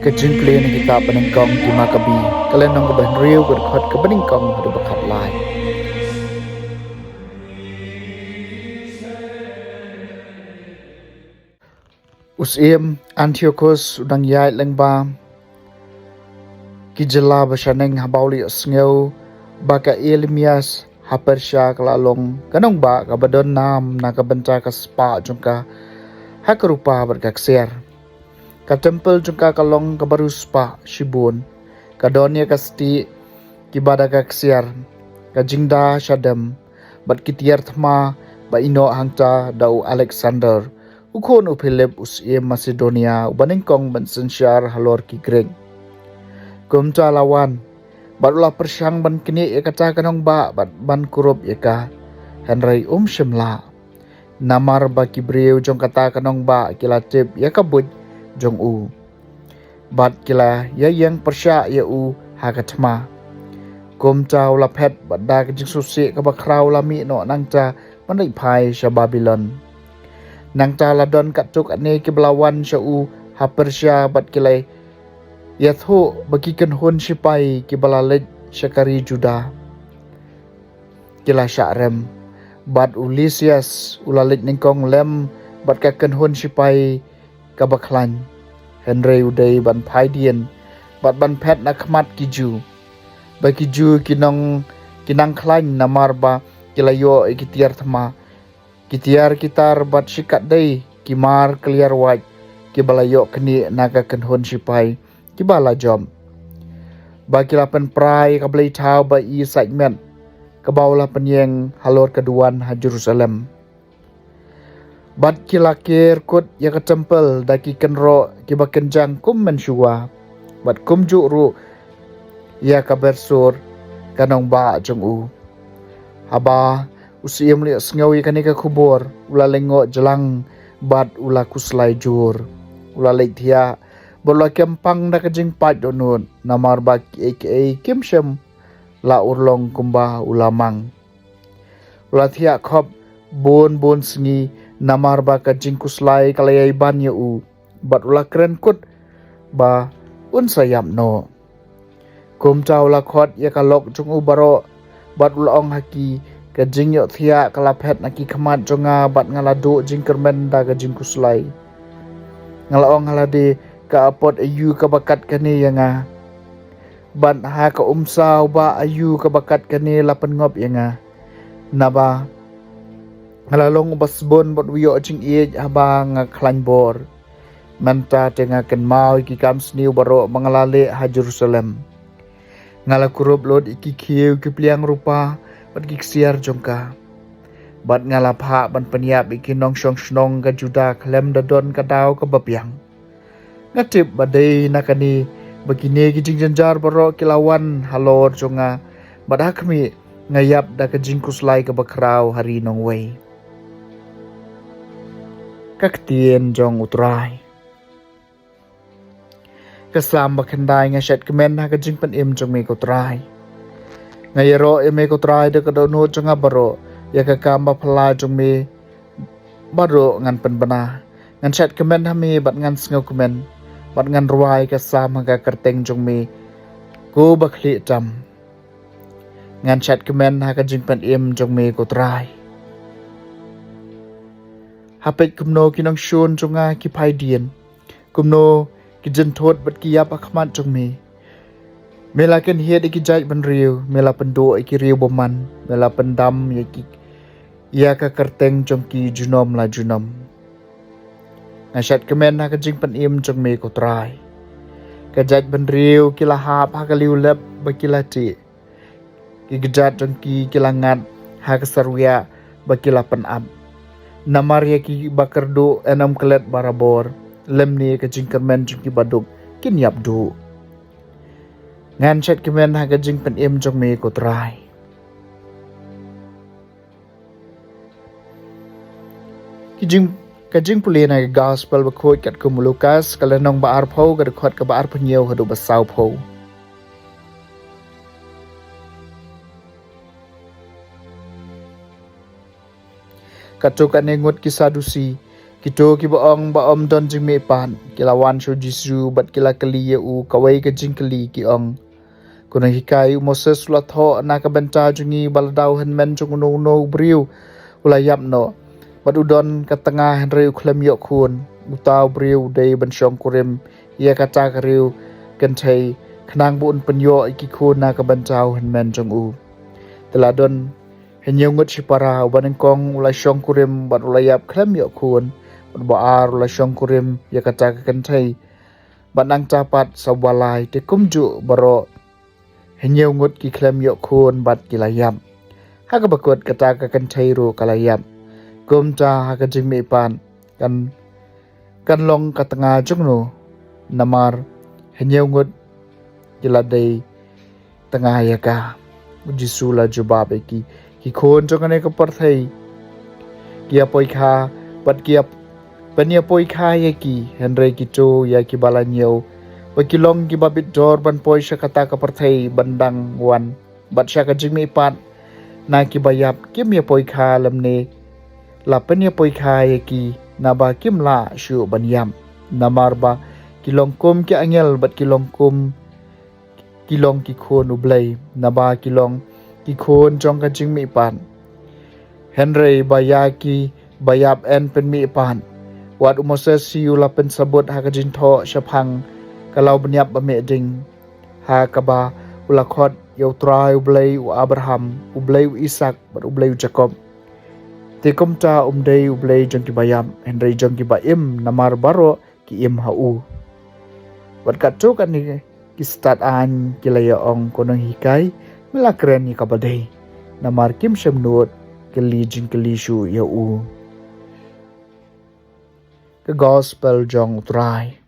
ka jingple na kita paningkong ki makabi kalen nong ban riu gur khat ka paningkong hadu bakhat lai usim Antiochus udang yai lengba ki jela basaneng habauli asngeu baka Elimias hapersya kalalong kanong ba kabadon nam na kabenta ka spa jungka hakarupa berkaksiar ka temple jungka kalong kabaruspa shibun ka donya kasti kibada kaksiar ka jingda shadam bat kitiar thma ba ino hangta dau Alexander ukon Philip usie Macedonia ubaningkong bensensyar halor ki greng kumta lawan barulah persyang ban kini kata kanong ba bat ban kurup ka Henry shimla namar ba kibriu jong kata kanong ba kilatip kabut jong u bat kila yang persya u hakatma kum chau la phet badda ka jing susi ka bakrau lami no nangcha manai phai sha Babylon nangcha ladon katuk ane ki belawan sha u ha persya bat kilai yatho bagikan hun sipai ki balalet syakari Juda kila syarem bat Ulysses ulalit ningkong lem bat kaken hun sipai kabaklan Henry udai ban phaidien bat ban phet na khmat kiju ba kiju kinang klan namar ba kilayo ikitiar thma kitiar kitar bat sikat dei kimar clear white kibalayo kni naga kenhon sipai kibala jom ba kilapan prai kablai thau ba I segment kabawla penyeng halor keduan ha Jerusalem bat kilakir kut ya ke temple daki kenro kiba kenjang kum mensyua bat kum juru ya ka bersur kanong ba jong u haba usiam li sngawi kanika kubur ula lengo jelang bat ula kuslai jur ula leithia bola kempang na kajing pat donun namar ba aka kimshem la urlong kumba ulamang ula thia khop bon sngi namar ba ka jingkuslai kalayay banyo u bat ula kren kut ba unsayam no kum chaw la khot ya kalok chung u baro bat ula ong haki ka jingyo thia kalaphet naki khamat jonga bat ngalado jingkermen da ka jingkuslai ngala ong halade ka apot ayu ka bakat kani yanga ban ha ka umsaw ba ayu ka bakat kani lapan ngop yanga naba ngalalong basbon bot wiyo ching iej habang klanbor manta tenga ken mau ki kam sniu baro mangalale ha Jerusalem ngala kurup lod iki kieu ki pliang rupa bat giksiar jongka bat ngala pha ban peniap iki nong syong snong ka Juda klem dadon ka daw ka bapiang ngatip badai nakani begini ki jing janjar baro kilawan halor jonga badakmi ngayap da ka jingkuslai ka bakrau hari nong wei kaktien jong utrai kasam bakhandai nga shat kemen ha ka jing pan im jong me ko trai ngayero me ko trai de ka dono jong baro ya ka kamba phala jong me baro ngan pan bana ngan shat kemen ha me bat ngan sngo kemen bat ngan ruai kasam ha ka kerteng jong me ko bakhli tam ngan shat kemen ha ka jing pan im jong me ko trai hapet kumno kinang shon jonga ki phaidien kumno ki jenthot bat ki yap akhmat jong me mela ken hiet ki jai ban riu mela pendo ki riu boman mela pendam ya ki ya ka kerteng jong ki junom la junom ngasat kemen ha ka jing pan im jong me ko trai ka jai ban riu ki lahap ha ka liu lep ba ki lati ki gejat jong ki kilangat ha ka sarwia ba ki lapan ab namar ya ki bakardo enam kelet barabor lemni ka jingkermen jing ki baduk kinyap du ngan chat kemen ha ka jing pen im jong me ko trai ki jing pulin ha gospel ba khoi kat ko Lukas kalanong baar phau ka khot ka baar phnyeu hadu basau phau katuk ane ngut ki sadusi Kito ki ba om don jing me pan kilawan shu jisu bat kila kali ye u kawai ka jing kali ki ong kuna hikai Moses la tho na ka benta jungi baladau hen men jung no briu ula yap no bat udon ka tengah hen reu klem yo khun utau briu dei ban shong kurim ye ka ta ka riu kan thei khnang bun penyo ki khun na ka benta hen men jung u teladon hen yo ngut sipara ban kong ula shong kurim bat ula yap klem yo khun baar la shong kurim ya kata kan thai banang capat sawalai te kumju baro henyeu ngut ki klem yo khun bat kilayam ha ka bakot kata kan thai ro kalayam kumta ha ka jingme pan kan long katanga jungno namar henyeu ngut kiladai tengah ya ka jisula jubab ki khon jongane ka parthai kia poikha bat kia Pania poi kaya ki Henry ki cho ya ki balanyau pakilong ki babit dor ban poi sya kata ka parthai bandang wan bat sya ka jingme pat na ki bayap kim ya poi kha lamne la pania poi kaya ki na ba kim la shu banyam namar ba kilong kum ki angel bat kilong ki khon ublai na ba kilong ki khon jong ka jingme pat Henry bayaki bayap en pen mi pan Wat Moses siu la pen sabut ha ka jin tho shapang kalau benyap ba me ding ha ka ba ula khot yo trai ublai u Abraham ublai u Isaac bat ublai u Jacob te komta dei ublai jong ki bayam Henry jong ki ba im namar baro ki im ha u wat ka tu kan ni ki start an ki la ya ong kono hikai mela kren ni ka ba dei namar kim shamnut ke li jing ke li shu ya u The Gospel Jong Trai